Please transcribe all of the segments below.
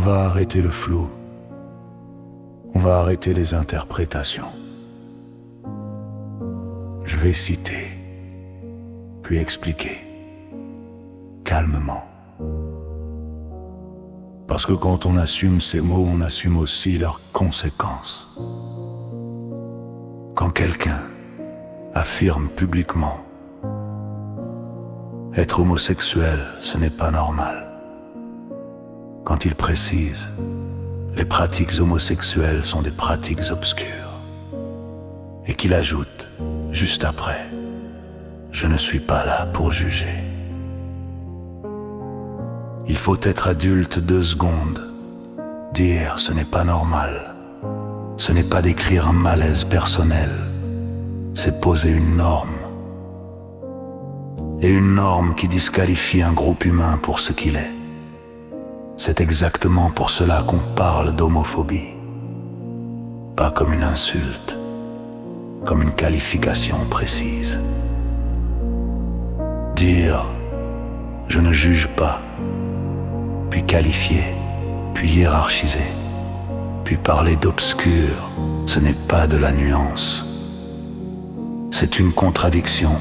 va arrêter le flou. On va arrêter les interprétations. Je vais citer, puis expliquer, calmement. Parce que quand on assume ces mots, on assume aussi leurs conséquences. Quand quelqu'un affirme publiquement être homosexuel, ce n'est pas normal. Quand il précise les pratiques homosexuelles sont des pratiques obscures, et qu'il ajoute juste après, je ne suis pas là pour juger. Il faut être adulte 2 secondes. Dire ce n'est pas normal, ce n'est pas décrire un malaise personnel, c'est poser une norme. Et une norme qui disqualifie un groupe humain pour ce qu'il est. C'est exactement pour cela qu'on parle d'homophobie. Pas comme une insulte, comme une qualification précise. Dire « je ne juge pas », puis qualifier, puis hiérarchiser, puis parler d'obscur, ce n'est pas de la nuance. C'est une contradiction.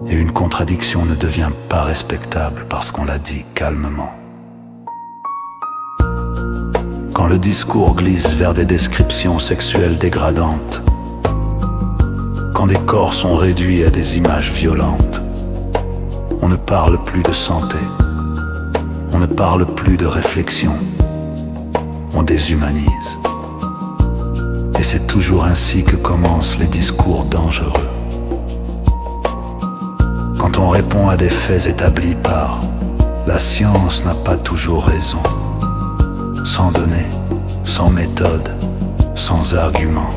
Et une contradiction ne devient pas respectable parce qu'on l'a dit calmement. Quand le discours glisse vers des descriptions sexuelles dégradantes, quand des corps sont réduits à des images violentes, on ne parle plus de santé, on ne parle plus de réflexion, on déshumanise. Et c'est toujours ainsi que commencent les discours dangereux. Quand on répond à des faits établis par la science n'a pas toujours raison, sans données, sans méthode, sans argument.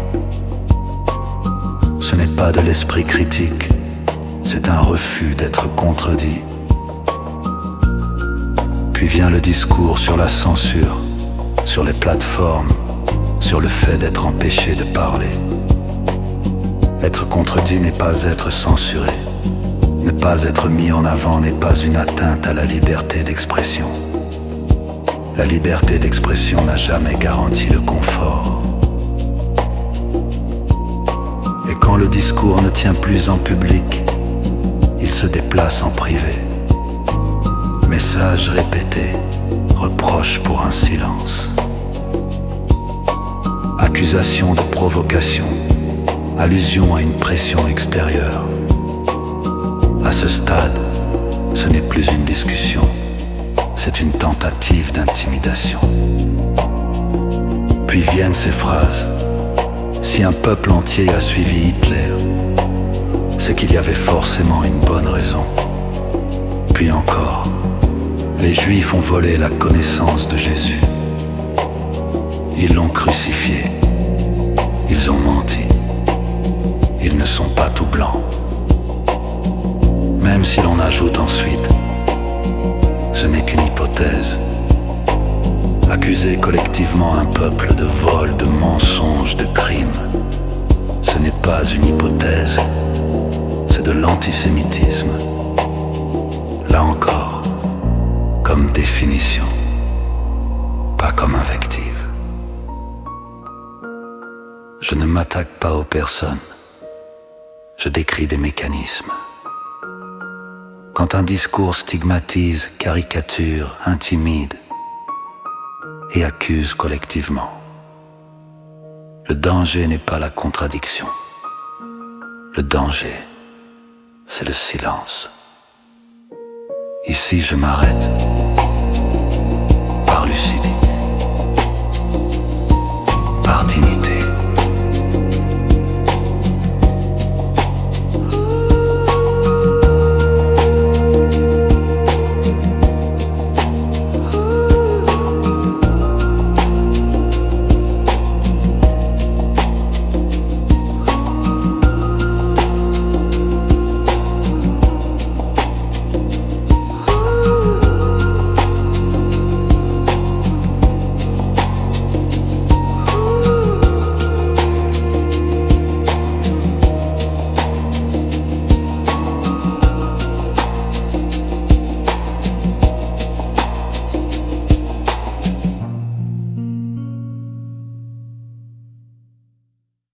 Ce n'est pas de l'esprit critique, c'est un refus d'être contredit. Puis vient le discours sur la censure, sur les plateformes, sur le fait d'être empêché de parler. Être contredit n'est pas être censuré. Ne pas être mis en avant n'est pas une atteinte à la liberté d'expression. La liberté d'expression n'a jamais garanti le confort. Et quand le discours ne tient plus en public, il se déplace en privé. Message répété, reproche pour un silence. Accusation de provocation, allusion à une pression extérieure. À ce stade, ce n'est plus une discussion, c'est une tentative d'intimidation. Puis viennent ces phrases. Si un peuple entier a suivi Hitler, c'est qu'il y avait forcément une bonne raison. Puis encore, les Juifs ont volé la connaissance de Jésus. Ils l'ont crucifié, ils ont menti, ils ne sont pas tout blancs. Même si l'on ajoute ensuite, ce n'est qu'une hypothèse. Accuser collectivement un peuple de vol, de mensonge, de crime, ce n'est pas une hypothèse, c'est de l'antisémitisme. Là encore, comme définition, pas comme invective. Je ne m'attaque pas aux personnes, je décris des mécanismes. Quand un discours stigmatise, caricature, intimide et accuse collectivement, le danger n'est pas la contradiction. Le danger, c'est le silence. Ici, je m'arrête.